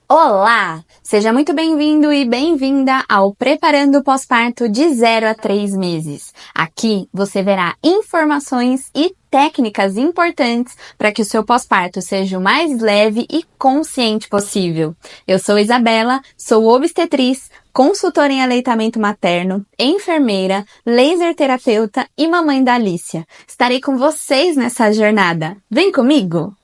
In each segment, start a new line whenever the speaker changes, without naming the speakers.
Olá! Seja muito bem-vindo e bem-vinda ao Preparando o Pós-Parto de 0 a 3 meses. Aqui você verá informações e técnicas importantes para que o seu pós-parto seja o mais leve e consciente possível. Eu sou Isabela, sou obstetriz, consultora em aleitamento materno, enfermeira, laser terapeuta e mamãe da Alicia. Estarei com vocês nessa jornada. Vem comigo!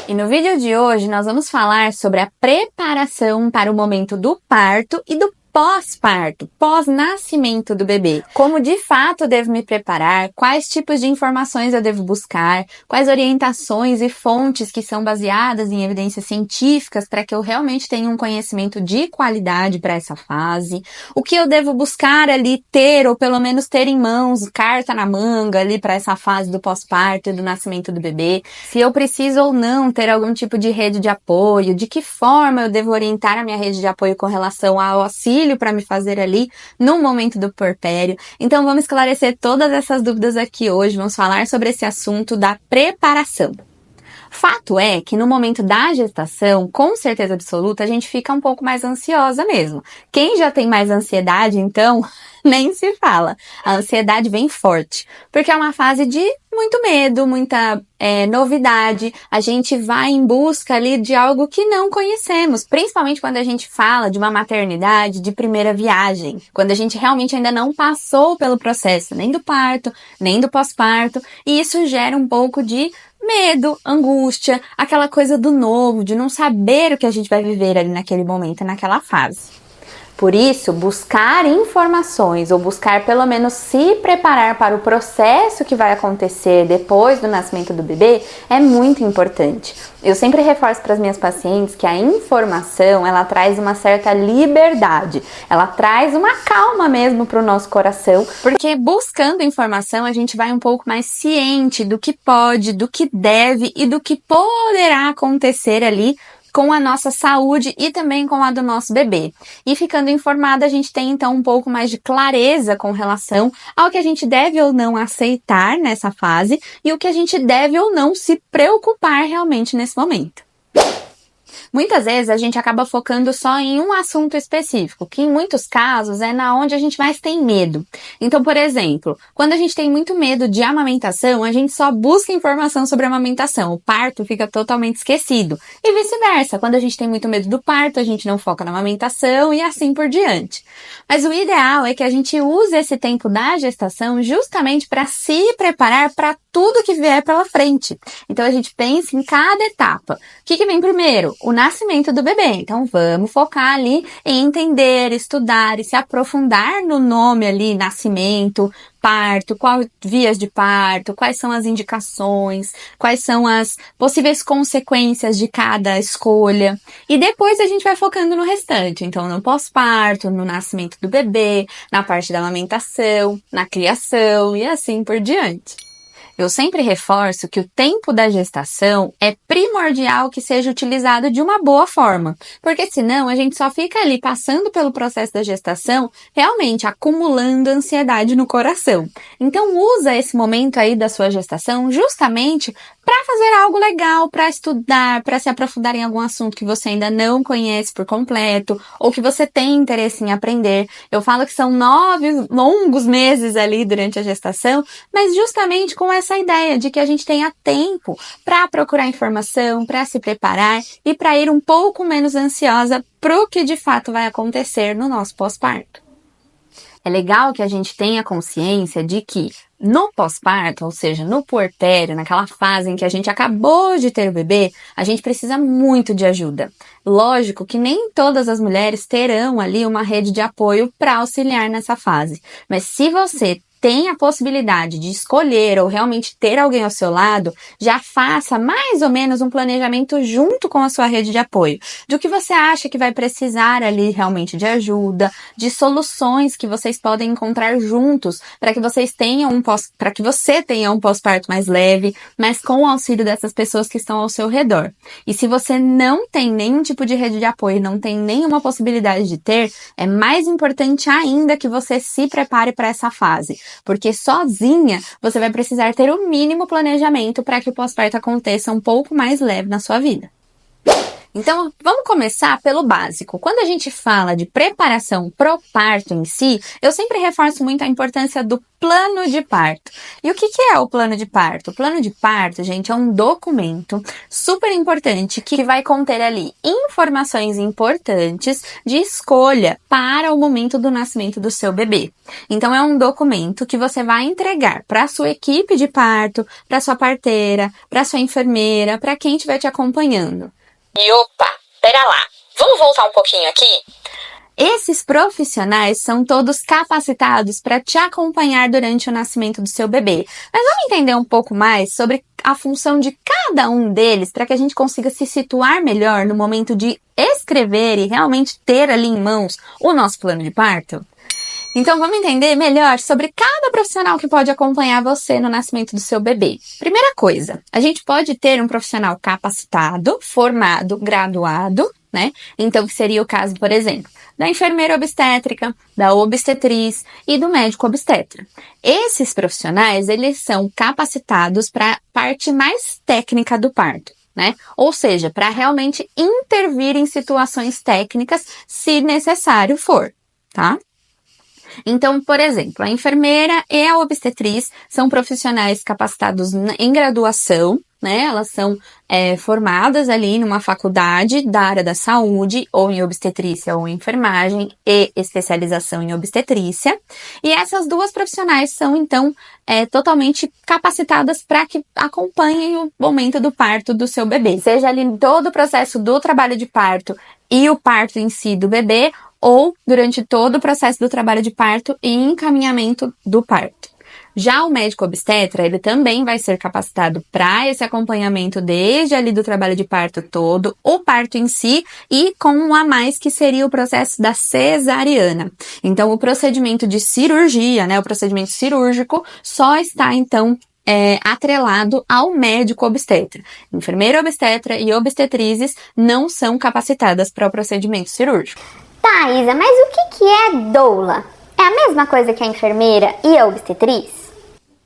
E no vídeo de hoje nós vamos falar sobre a preparação para o momento do parto e do pós-parto, pós-nascimento do bebê. Como de fato devo me preparar, quais tipos de informações eu devo buscar, quais orientações e fontes que são baseadas em evidências científicas para que eu realmente tenha um conhecimento de qualidade para essa fase, o que eu devo buscar ali ter, ou pelo menos ter em mãos, carta na manga ali para essa fase do pós-parto e do nascimento do bebê, se eu preciso ou não ter algum tipo de rede de apoio, de que forma eu devo orientar a minha rede de apoio com relação ao auxílio para me fazer ali no momento do puerpério. Então vamos esclarecer todas essas dúvidas aqui hoje, vamos falar sobre esse assunto da preparação. Fato é que no momento da gestação, com certeza absoluta, a gente fica um pouco mais ansiosa mesmo. Quem já tem mais ansiedade, então, nem se fala. A ansiedade vem forte, porque é uma fase de muito medo, muita novidade. A gente vai em busca ali de algo que não conhecemos, principalmente quando a gente fala de uma maternidade de primeira viagem, quando a gente realmente ainda não passou pelo processo, nem do parto, nem do pós-parto, e isso gera um pouco de medo, angústia, aquela coisa do novo, de não saber o que a gente vai viver ali naquele momento, naquela fase. Por isso, buscar informações ou buscar pelo menos se preparar para o processo que vai acontecer depois do nascimento do bebê é muito importante. Eu sempre reforço para as minhas pacientes que a informação, ela traz uma certa liberdade, ela traz uma calma mesmo para o nosso coração, porque buscando informação a gente vai um pouco mais ciente do que pode, do que deve e do que poderá acontecer ali com a nossa saúde e também com a do nosso bebê. E ficando informada, a gente tem então um pouco mais de clareza com relação ao que a gente deve ou não aceitar nessa fase e o que a gente deve ou não se preocupar realmente nesse momento. Muitas vezes a gente acaba focando só em um assunto específico, que em muitos casos é na onde a gente mais tem medo. Então, por exemplo, quando a gente tem muito medo de amamentação, a gente só busca informação sobre amamentação, o parto fica totalmente esquecido. E vice-versa, quando a gente tem muito medo do parto, a gente não foca na amamentação e assim por diante. Mas o ideal é que a gente use esse tempo da gestação justamente para se preparar para tudo que vier pela frente. Então a gente pensa em cada etapa. O que vem primeiro? O nascimento do bebê. Então vamos focar ali em entender, estudar e se aprofundar no nome ali, nascimento, parto, quais vias de parto, quais são as indicações, quais são as possíveis consequências de cada escolha. E depois a gente vai focando no restante. Então no pós-parto, no nascimento do bebê, na parte da amamentação, na criação e assim por diante. Eu sempre reforço que o tempo da gestação é primordial que seja utilizado de uma boa forma, porque senão a gente só fica ali passando pelo processo da gestação, realmente acumulando ansiedade no coração. Então usa esse momento aí da sua gestação justamente para fazer algo legal, para estudar, para se aprofundar em algum assunto que você ainda não conhece por completo, ou que você tem interesse em aprender. Eu falo que são 9 longos meses ali durante a gestação, mas justamente com essa ideia de que a gente tenha tempo para procurar informação, para se preparar e para ir um pouco menos ansiosa pro que de fato vai acontecer no nosso pós-parto. É legal que a gente tenha consciência de que no pós-parto, ou seja, no puerpério, naquela fase em que a gente acabou de ter o bebê, a gente precisa muito de ajuda. Lógico que nem todas as mulheres terão ali uma rede de apoio para auxiliar nessa fase, mas se você tem a possibilidade de escolher ou realmente ter alguém ao seu lado, já faça mais ou menos um planejamento junto com a sua rede de apoio, do que você acha que vai precisar ali realmente de ajuda, de soluções que vocês podem encontrar juntos para que vocês tenham para que você tenha um pós-parto mais leve, mas com o auxílio dessas pessoas que estão ao seu redor. E se você não tem nenhum tipo de rede de apoio, não tem nenhuma possibilidade de ter, é mais importante ainda que você se prepare para essa fase. Porque sozinha você vai precisar ter o mínimo planejamento para que o pós-parto aconteça um pouco mais leve na sua vida. Então, vamos começar pelo básico. Quando a gente fala de preparação pro parto em si, eu sempre reforço muito a importância do plano de parto. E o que é o plano de parto? O plano de parto, gente, é um documento super importante que vai conter ali informações importantes de escolha para o momento do nascimento do seu bebê. Então, é um documento que você vai entregar para a sua equipe de parto, para sua parteira, para sua enfermeira, para quem estiver te acompanhando.
E opa, pera lá, vamos voltar um pouquinho aqui?
Esses profissionais são todos capacitados para te acompanhar durante o nascimento do seu bebê. Mas vamos entender um pouco mais sobre a função de cada um deles para que a gente consiga se situar melhor no momento de escrever e realmente ter ali em mãos o nosso plano de parto? Então vamos entender melhor sobre cada profissional que pode acompanhar você no nascimento do seu bebê. Primeira coisa, a gente pode ter um profissional capacitado, formado, graduado, né? Então que seria o caso, por exemplo, da enfermeira obstétrica, da obstetriz e do médico obstetra. Esses profissionais, eles são capacitados para a parte mais técnica do parto, né? Ou seja, para realmente intervir em situações técnicas se necessário for, tá? Então, por exemplo, a enfermeira e a obstetriz são profissionais capacitados em graduação, né? Elas são formadas ali numa faculdade da área da saúde, ou em obstetrícia ou em enfermagem, e especialização em obstetrícia. E essas duas profissionais são, então, totalmente capacitadas para que acompanhem o momento do parto do seu bebê. Seja ali todo o processo do trabalho de parto e o parto em si do bebê, ou durante todo o processo do trabalho de parto e encaminhamento do parto. Já o médico obstetra, ele também vai ser capacitado para esse acompanhamento desde ali do trabalho de parto todo, o parto em si e com um a mais que seria o processo da cesariana. Então, o procedimento de cirurgia, né, o procedimento cirúrgico só está, então, atrelado ao médico obstetra. Enfermeira obstetra e obstetrizes não são capacitadas para o procedimento cirúrgico.
Tá, Isa, mas o que é doula? É a mesma coisa que a enfermeira e a obstetriz?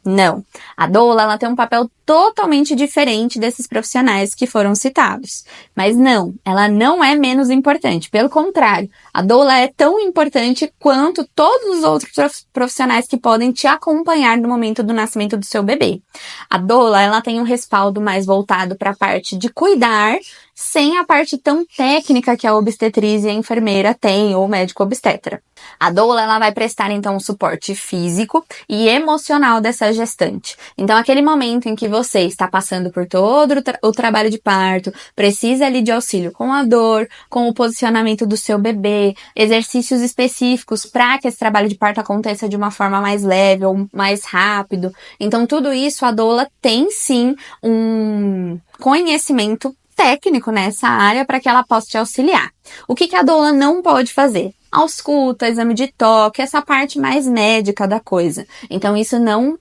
Não. A doula, ela tem um papel totalmente diferente desses profissionais que foram citados. Mas não, ela não é menos importante. Pelo contrário, a doula é tão importante quanto todos os outros profissionais que podem te acompanhar no momento do nascimento do seu bebê. A doula, ela tem um respaldo mais voltado para a parte de cuidar, sem a parte tão técnica que a obstetriz e a enfermeira têm, ou o médico obstetra. A doula, ela vai prestar, então, um suporte físico e emocional dessa gestante. Então, aquele momento em que você está passando por todo o trabalho de parto, precisa ali de auxílio com a dor, com o posicionamento do seu bebê, exercícios específicos para que esse trabalho de parto aconteça de uma forma mais leve ou mais rápido. Então, tudo isso a doula tem, sim, um conhecimento técnico nessa área para que ela possa te auxiliar. O que a doula não pode fazer? Ausculta, exame de toque, essa parte mais médica da coisa. Então, isso não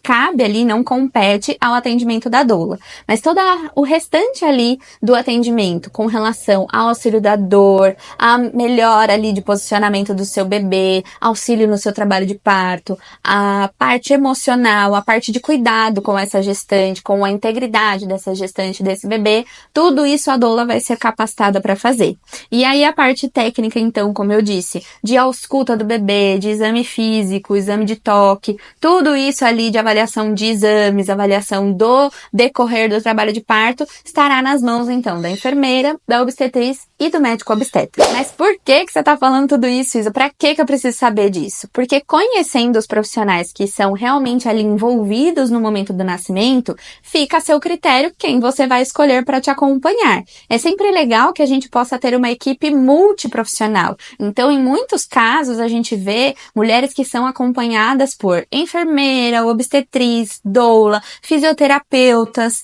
cabe ali, não compete ao atendimento da doula. Mas todo o restante ali do atendimento com relação ao auxílio da dor, a melhora ali de posicionamento do seu bebê, auxílio no seu trabalho de parto, a parte emocional, a parte de cuidado com essa gestante, com a integridade dessa gestante, desse bebê, tudo isso a doula vai ser capacitada para fazer. E aí a parte técnica, então, como eu disse, de ausculta do bebê, de exame físico, exame de toque, tudo isso ali de avaliação de exames, avaliação do decorrer do trabalho de parto, estará nas mãos, então, da enfermeira, da obstetriz e do médico obstetra. Mas por que você tá falando tudo isso, Isa? Pra que eu preciso saber disso? Porque conhecendo os profissionais que são realmente ali envolvidos no momento do nascimento, fica a seu critério quem você vai escolher para te acompanhar. É sempre legal que a gente possa ter uma equipe multiprofissional. Então, em muitos casos, a gente vê mulheres que são acompanhadas por enfermeira, obstetriz, doula, fisioterapeutas,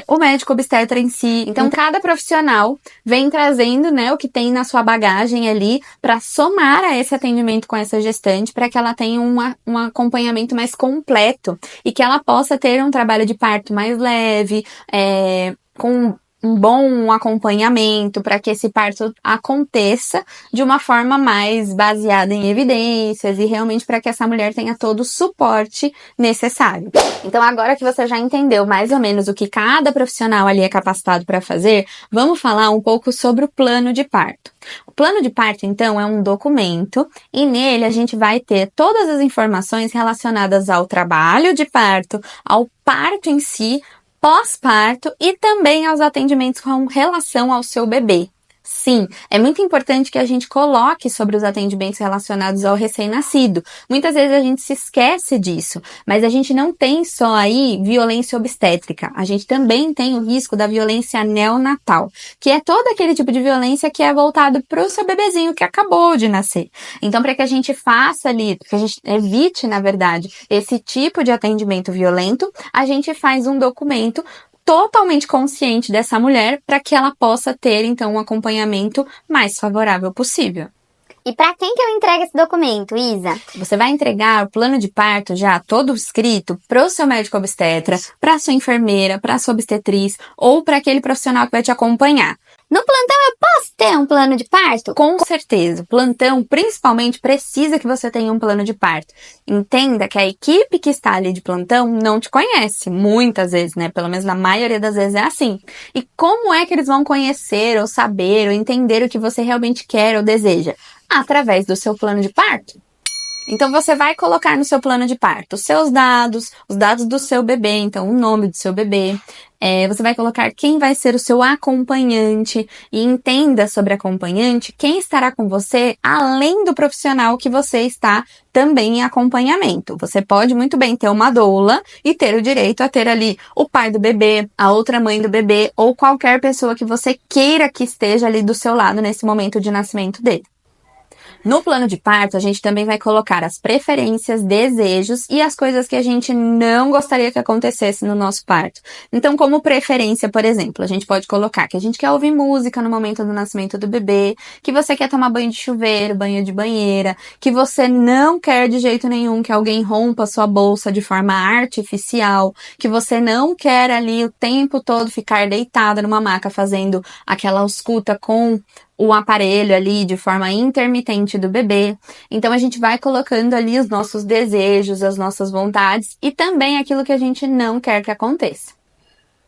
o médico obstetra em si. Então, cada profissional vem trazendo, né, o que tem na sua bagagem ali para somar a esse atendimento com essa gestante, para que ela tenha um acompanhamento mais completo e que ela possa ter um trabalho de parto mais leve, com um bom acompanhamento para que esse parto aconteça de uma forma mais baseada em evidências e realmente para que essa mulher tenha todo o suporte necessário. Então, agora que você já entendeu mais ou menos o que cada profissional ali é capacitado para fazer, vamos falar um pouco sobre o plano de parto. O plano de parto, então, é um documento e nele a gente vai ter todas as informações relacionadas ao trabalho de parto, ao parto em si, pós-parto e também aos atendimentos com relação ao seu bebê. Sim, é muito importante que a gente coloque sobre os atendimentos relacionados ao recém-nascido. Muitas vezes a gente se esquece disso, mas a gente não tem só aí violência obstétrica. A gente também tem o risco da violência neonatal, que é todo aquele tipo de violência que é voltado para o seu bebezinho que acabou de nascer. Então, para que a gente faça ali, que a gente evite, na verdade, esse tipo de atendimento violento, a gente faz um documento totalmente consciente dessa mulher para que ela possa ter, então, um acompanhamento mais favorável possível.
E para quem que eu entrego esse documento, Isa?
Você vai entregar o plano de parto já todo escrito para o seu médico obstetra, para a sua enfermeira, para a sua obstetriz ou para aquele profissional que vai te acompanhar.
No plantão eu posso ter um plano de parto?
Com certeza. O plantão, principalmente, precisa que você tenha um plano de parto. Entenda que a equipe que está ali de plantão não te conhece. Muitas vezes, né? Pelo menos na maioria das vezes é assim. E como é que eles vão conhecer, ou saber, ou entender o que você realmente quer ou deseja? Através do seu plano de parto. Então, você vai colocar no seu plano de parto os seus dados, os dados do seu bebê, então o nome do seu bebê. Você vai colocar quem vai ser o seu acompanhante e entenda sobre acompanhante quem estará com você além do profissional que você está também em acompanhamento. Você pode muito bem ter uma doula e ter o direito a ter ali o pai do bebê, a outra mãe do bebê ou qualquer pessoa que você queira que esteja ali do seu lado nesse momento de nascimento dele. No plano de parto, a gente também vai colocar as preferências, desejos e as coisas que a gente não gostaria que acontecesse no nosso parto. Então, como preferência, por exemplo, a gente pode colocar que a gente quer ouvir música no momento do nascimento do bebê, que você quer tomar banho de chuveiro, banho de banheira, que você não quer de jeito nenhum que alguém rompa sua bolsa de forma artificial, que você não quer ali o tempo todo ficar deitada numa maca fazendo aquela ausculta com o aparelho ali de forma intermitente do bebê. Então, a gente vai colocando ali os nossos desejos, as nossas vontades e também aquilo que a gente não quer que aconteça.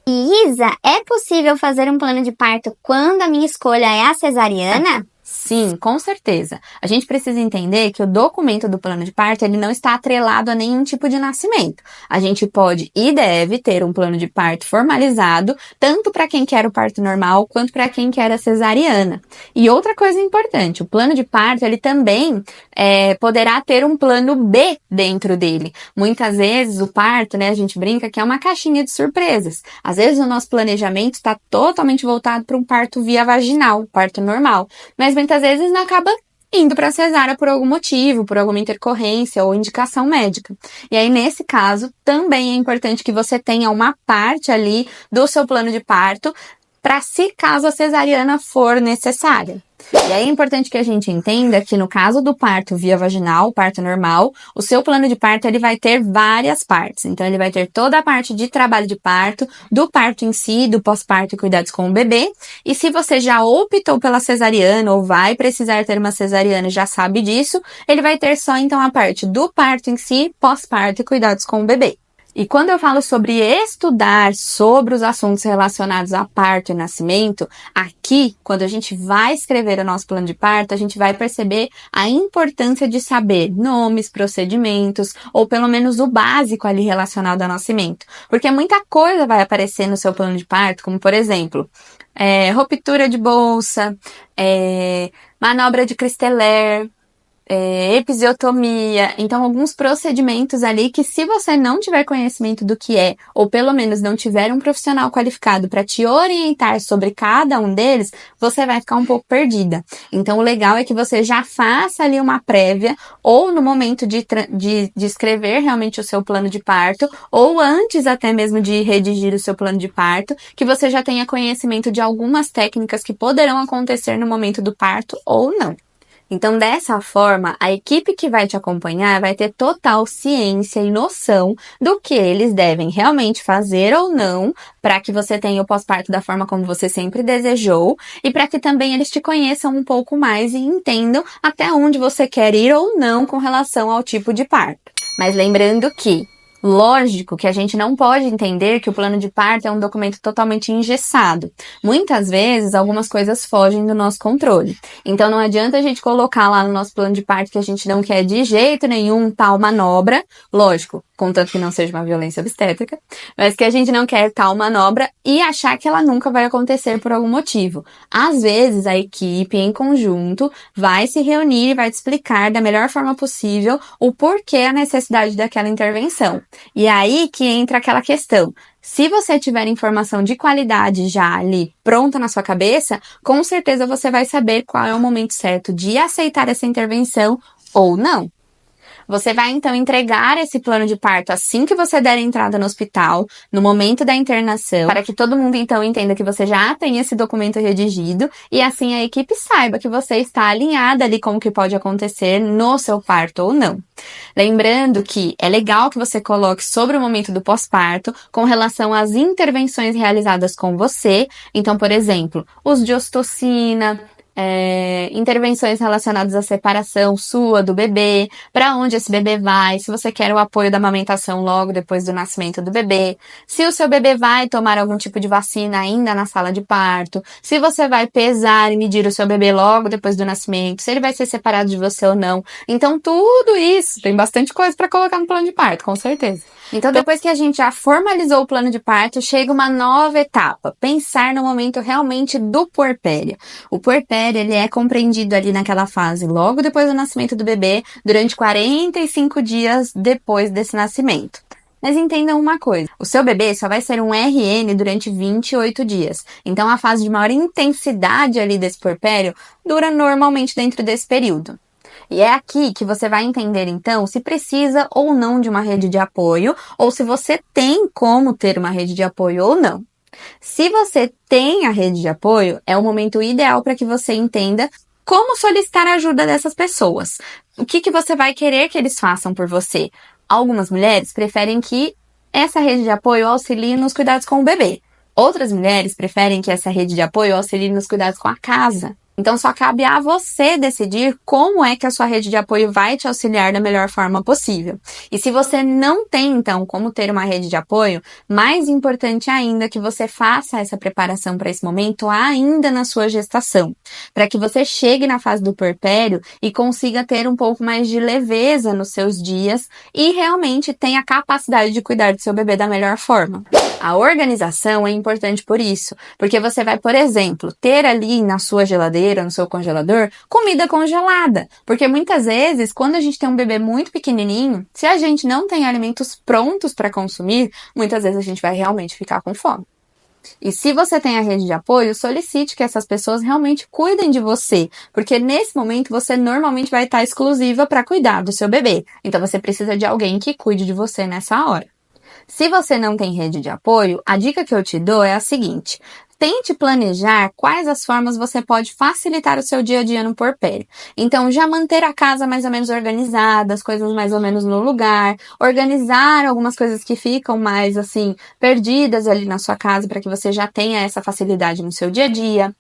E Isa, é possível fazer um plano de parto quando a minha escolha é a cesariana?
Sim, com certeza. A gente precisa entender que o documento do plano de parto, ele não está atrelado a nenhum tipo de nascimento. A gente pode e deve ter um plano de parto formalizado, tanto para quem quer o parto normal, quanto para quem quer a cesariana. E outra coisa importante, o plano de parto, ele também poderá ter um plano B dentro dele. Muitas vezes o parto, né, a gente brinca que é uma caixinha de surpresas. Às vezes o nosso planejamento está totalmente voltado para um parto via vaginal, parto normal. Mas muitas vezes acaba indo para cesárea por algum motivo, por alguma intercorrência ou indicação médica. E aí, nesse caso, também é importante que você tenha uma parte ali do seu plano de parto para se caso a cesariana for necessária. E aí é importante que a gente entenda que no caso do parto via vaginal, parto normal, o seu plano de parto ele vai ter várias partes. Então ele vai ter toda a parte de trabalho de parto, do parto em si, do pós-parto e cuidados com o bebê. E se você já optou pela cesariana ou vai precisar ter uma cesariana e já sabe disso, ele vai ter só então a parte do parto em si, pós-parto e cuidados com o bebê. E quando eu falo sobre estudar sobre os assuntos relacionados a parto e nascimento, aqui, quando a gente vai escrever o nosso plano de parto, a gente vai perceber a importância de saber nomes, procedimentos, ou pelo menos o básico ali relacionado ao nascimento. Porque muita coisa vai aparecer no seu plano de parto, como por exemplo, ruptura de bolsa, manobra de Christeller, episiotomia, então alguns procedimentos ali que se você não tiver conhecimento do que é, ou pelo menos não tiver um profissional qualificado para te orientar sobre cada um deles, você vai ficar um pouco perdida. Então o legal é que você já faça ali uma prévia, ou no momento de escrever realmente o seu plano de parto, ou antes até mesmo de redigir o seu plano de parto, que você já tenha conhecimento de algumas técnicas que poderão acontecer no momento do parto ou não. Então, dessa forma, a equipe que vai te acompanhar vai ter total ciência e noção do que eles devem realmente fazer ou não para que você tenha o pós-parto da forma como você sempre desejou e para que também eles te conheçam um pouco mais e entendam até onde você quer ir ou não com relação ao tipo de parto. Mas lembrando que lógico que a gente não pode entender que o plano de parto é um documento totalmente engessado. Muitas vezes, algumas coisas fogem do nosso controle. Então, não adianta a gente colocar lá no nosso plano de parto que a gente não quer de jeito nenhum tal manobra. Lógico, contanto que não seja uma violência obstétrica, mas que a gente não quer tal manobra e achar que ela nunca vai acontecer por algum motivo. Às vezes, a equipe, em conjunto, vai se reunir e vai te explicar da melhor forma possível o porquê a necessidade daquela intervenção. E é aí que entra aquela questão. Se você tiver informação de qualidade já ali pronta na sua cabeça, com certeza você vai saber qual é o momento certo de aceitar essa intervenção ou não. Você vai, então, entregar esse plano de parto assim que você der a entrada no hospital, no momento da internação, para que todo mundo, então, entenda que você já tem esse documento redigido e, assim, a equipe saiba que você está alinhada ali com o que pode acontecer no seu parto ou não. Lembrando que é legal que você coloque sobre o momento do pós-parto com relação às intervenções realizadas com você. Então, por exemplo, uso de ocitocina, intervenções relacionadas à separação sua do bebê, para onde esse bebê vai, se você quer o apoio da amamentação logo depois do nascimento do bebê, se o seu bebê vai tomar algum tipo de vacina ainda na sala de parto, se você vai pesar e medir o seu bebê logo depois do nascimento, se ele vai ser separado de você ou não. Então, tudo isso, tem bastante coisa para colocar no plano de parto, com certeza. Então, depois que a gente já formalizou o plano de parto, chega uma nova etapa, pensar no momento realmente do puerpério. O puerpério, ele é compreendido ali naquela fase, logo depois do nascimento do bebê, durante 45 dias depois desse nascimento. Mas entendam uma coisa, o seu bebê só vai ser um RN durante 28 dias. Então, a fase de maior intensidade ali desse puerpério dura normalmente dentro desse período. E é aqui que você vai entender, então, se precisa ou não de uma rede de apoio, ou se você tem como ter uma rede de apoio ou não. Se você tem a rede de apoio, é o momento ideal para que você entenda como solicitar a ajuda dessas pessoas. O que você vai querer que eles façam por você? Algumas mulheres preferem que essa rede de apoio auxilie nos cuidados com o bebê. Outras mulheres preferem que essa rede de apoio auxilie nos cuidados com a casa. Então, só cabe a você decidir como é que a sua rede de apoio vai te auxiliar da melhor forma possível. E se você não tem, então, como ter uma rede de apoio, mais importante ainda que você faça essa preparação para esse momento ainda na sua gestação, para que você chegue na fase do puerpério e consiga ter um pouco mais de leveza nos seus dias e realmente tenha a capacidade de cuidar do seu bebê da melhor forma. A organização é importante por isso, porque você vai, por exemplo, ter ali na sua geladeira, no seu congelador, comida congelada. Porque muitas vezes, quando a gente tem um bebê muito pequenininho, se a gente não tem alimentos prontos para consumir, muitas vezes a gente vai realmente ficar com fome. E se você tem a rede de apoio, solicite que essas pessoas realmente cuidem de você, porque nesse momento você normalmente vai estar exclusiva para cuidar do seu bebê. Então você precisa de alguém que cuide de você nessa hora. Se você não tem rede de apoio, a dica que eu te dou é a seguinte: tente planejar quais as formas você pode facilitar o seu dia a dia no puerpério. Então, já manter a casa mais ou menos organizada, as coisas mais ou menos no lugar, organizar algumas coisas que ficam mais, assim, perdidas ali na sua casa para que você já tenha essa facilidade no seu dia a dia.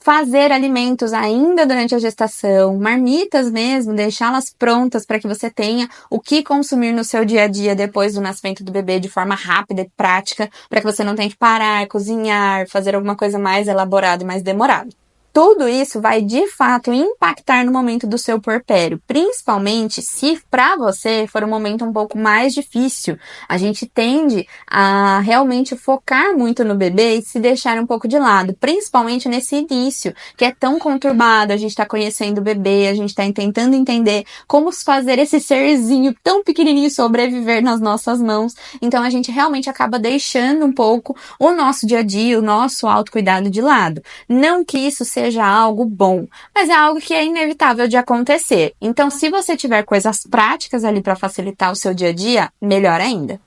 Fazer alimentos ainda durante a gestação, marmitas mesmo, deixá-las prontas para que você tenha o que consumir no seu dia a dia depois do nascimento do bebê de forma rápida e prática, para que você não tenha que parar, cozinhar, fazer alguma coisa mais elaborada e mais demorada. Tudo isso vai, de fato, impactar no momento do seu puerpério, principalmente se para você for um momento um pouco mais difícil. A gente tende a realmente focar muito no bebê e se deixar um pouco de lado, principalmente nesse início, que é tão conturbado. A gente está conhecendo o bebê, a gente está tentando entender como fazer esse serzinho tão pequenininho sobreviver nas nossas mãos. Então, a gente realmente acaba deixando um pouco o nosso dia a dia, o nosso autocuidado de lado. Não que isso seja algo bom, mas é algo que é inevitável de acontecer. Então, se você tiver coisas práticas ali para facilitar o seu dia a dia, melhor ainda.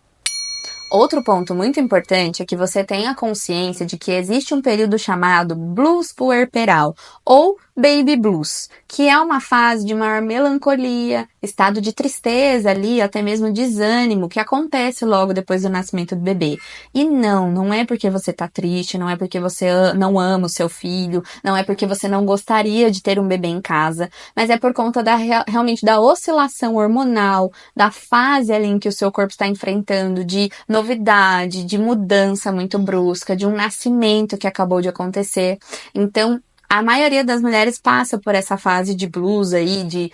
Outro ponto muito importante é que você tenha consciência de que existe um período chamado blues puerperal, ou Baby Blues, que é uma fase de maior melancolia, estado de tristeza ali, até mesmo desânimo, que acontece logo depois do nascimento do bebê. E não é porque você tá triste, não é porque você não ama o seu filho, não é porque você não gostaria de ter um bebê em casa, mas é por conta realmente da oscilação hormonal, da fase ali em que o seu corpo está enfrentando, de novidade, de mudança muito brusca, de um nascimento que acabou de acontecer. Então, a maioria das mulheres passa por essa fase de blues aí, de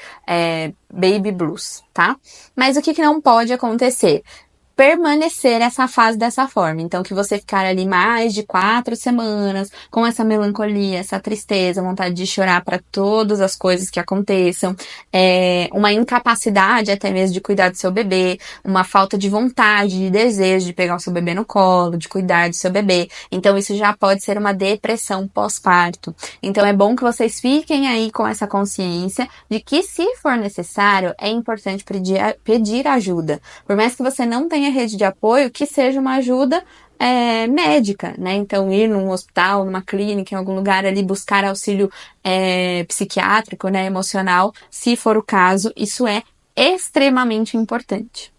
baby blues, tá? Mas o que não pode acontecer? Permanecer essa fase dessa forma. Então, que você ficar ali mais de 4 semanas com essa melancolia, essa tristeza, vontade de chorar para todas as coisas que aconteçam, uma incapacidade até mesmo de cuidar do seu bebê, uma falta de vontade, de desejo de pegar o seu bebê no colo, de cuidar do seu bebê. Então, isso já pode ser uma depressão pós-parto. Então, é bom que vocês fiquem aí com essa consciência de que, se for necessário, é importante pedir ajuda. Por mais que você não tenha rede de apoio, que seja uma ajuda médica, né? Então, ir num hospital, numa clínica, em algum lugar ali, buscar auxílio psiquiátrico, né, emocional, se for o caso, isso é extremamente importante.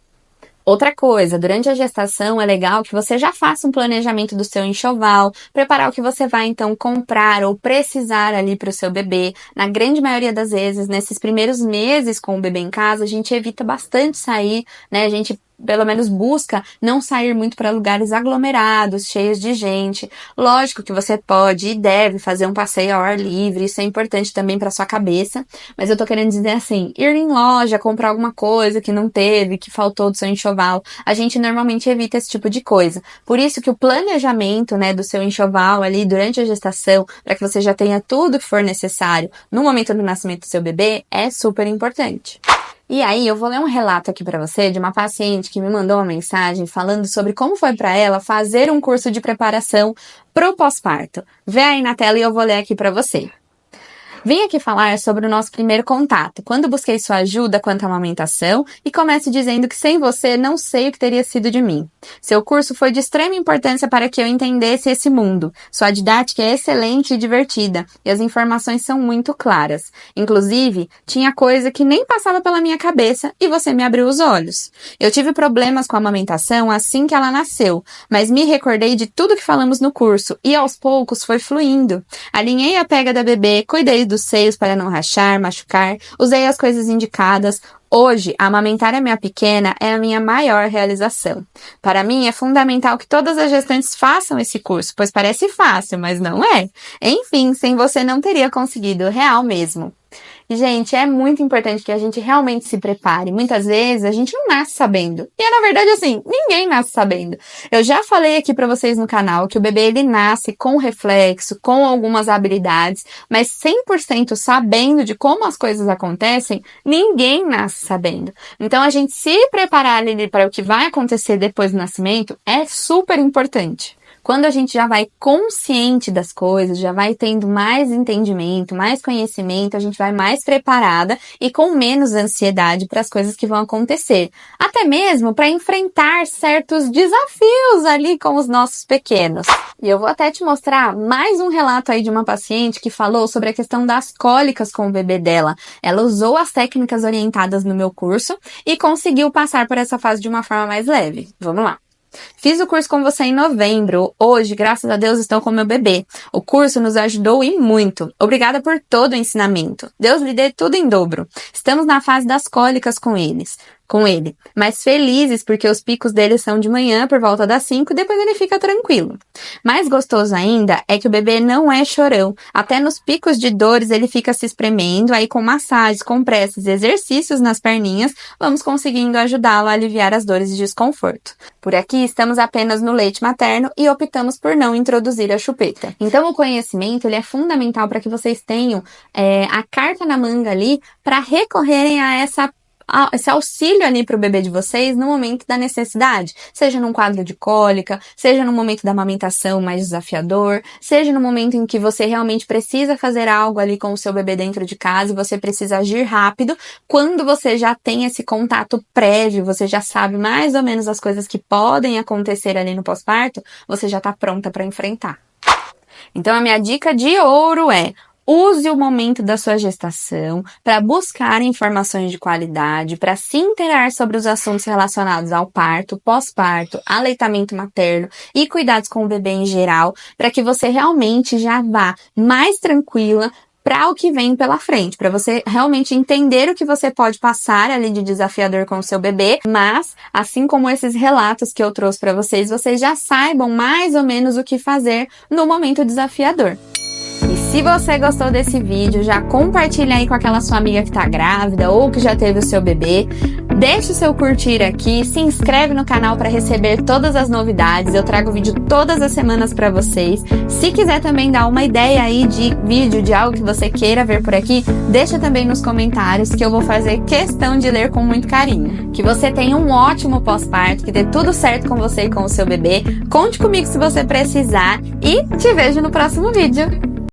Outra coisa, durante a gestação é legal que você já faça um planejamento do seu enxoval, preparar o que você vai então comprar ou precisar ali para o seu bebê. Na grande maioria das vezes, nesses primeiros meses com o bebê em casa, a gente evita bastante sair, né? A gente pelo menos busca não sair muito para lugares aglomerados, cheios de gente. Lógico que você pode e deve fazer um passeio ao ar livre, isso é importante também para sua cabeça, mas eu tô querendo dizer assim, ir em loja, comprar alguma coisa que não teve, que faltou do seu enxoval, a gente normalmente evita esse tipo de coisa. Por isso que o planejamento, né, do seu enxoval ali durante a gestação, para que você já tenha tudo que for necessário no momento do nascimento do seu bebê, é super importante. E aí, eu vou ler um relato aqui para você de uma paciente que me mandou uma mensagem falando sobre como foi para ela fazer um curso de preparação pro pós-parto. Vê aí na tela e eu vou ler aqui para você. Vim aqui falar sobre o nosso primeiro contato, quando busquei sua ajuda quanto à amamentação e começo dizendo que sem você não sei o que teria sido de mim. Seu curso foi de extrema importância para que eu entendesse esse mundo. Sua didática é excelente e divertida e as informações são muito claras. Inclusive, tinha coisa que nem passava pela minha cabeça e você me abriu os olhos. Eu tive problemas com a amamentação assim que ela nasceu, mas me recordei de tudo que falamos no curso e aos poucos foi fluindo. Alinhei a pega da bebê, cuidei dos seios para não rachar, machucar, usei as coisas indicadas. Hoje, amamentar a minha pequena é a minha maior realização. Para mim, é fundamental que todas as gestantes façam esse curso, pois parece fácil, mas não é. Enfim, sem você não teria conseguido, real mesmo. E, gente, é muito importante que a gente realmente se prepare. Muitas vezes a gente não nasce sabendo. E na verdade, assim, ninguém nasce sabendo. Eu já falei aqui pra vocês no canal que o bebê, ele nasce com reflexo, com algumas habilidades, mas 100% sabendo de como as coisas acontecem, ninguém nasce sabendo. Então, a gente se preparar ali para o que vai acontecer depois do nascimento é super importante. Quando a gente já vai consciente das coisas, já vai tendo mais entendimento, mais conhecimento, a gente vai mais preparada e com menos ansiedade para as coisas que vão acontecer. Até mesmo para enfrentar certos desafios ali com os nossos pequenos. E eu vou até te mostrar mais um relato aí de uma paciente que falou sobre a questão das cólicas com o bebê dela. Ela usou as técnicas orientadas no meu curso e conseguiu passar por essa fase de uma forma mais leve. Vamos lá. Fiz o curso com você em novembro. Hoje, graças a Deus, estou com meu bebê. O curso nos ajudou e muito. Obrigada por todo o ensinamento. Deus lhe dê tudo em dobro. Estamos na fase das cólicas com ele, mas felizes porque os picos dele são de manhã por volta das 5 e depois ele fica tranquilo. Mais gostoso ainda é que o bebê não é chorão. Até nos picos de dores ele fica se espremendo, aí com massagens, compressas e exercícios nas perninhas, vamos conseguindo ajudá-lo a aliviar as dores e desconforto. Por aqui estamos apenas no leite materno e optamos por não introduzir a chupeta. Então o conhecimento ele é fundamental para que vocês tenham a carta na manga ali para recorrerem a esse auxílio ali para o bebê de vocês no momento da necessidade, seja num quadro de cólica, seja no momento da amamentação mais desafiador, seja no momento em que você realmente precisa fazer algo ali com o seu bebê dentro de casa e você precisa agir rápido, quando você já tem esse contato prévio, você já sabe mais ou menos as coisas que podem acontecer ali no pós-parto, você já está pronta para enfrentar. Então a minha dica de ouro é: Use o momento da sua gestação para buscar informações de qualidade, para se inteirar sobre os assuntos relacionados ao parto, pós-parto, aleitamento materno e cuidados com o bebê em geral, para que você realmente já vá mais tranquila para o que vem pela frente, para você realmente entender o que você pode passar ali de desafiador com o seu bebê, mas, assim como esses relatos que eu trouxe para vocês já saibam mais ou menos o que fazer no momento desafiador. E se você gostou desse vídeo, já compartilha aí com aquela sua amiga que tá grávida ou que já teve o seu bebê. Deixe o seu curtir aqui, se inscreve no canal para receber todas as novidades. Eu trago vídeo todas as semanas para vocês. Se quiser também dar uma ideia aí de vídeo, de algo que você queira ver por aqui, deixa também nos comentários que eu vou fazer questão de ler com muito carinho. Que você tenha um ótimo pós-parto, que dê tudo certo com você e com o seu bebê. Conte comigo se você precisar e te vejo no próximo vídeo.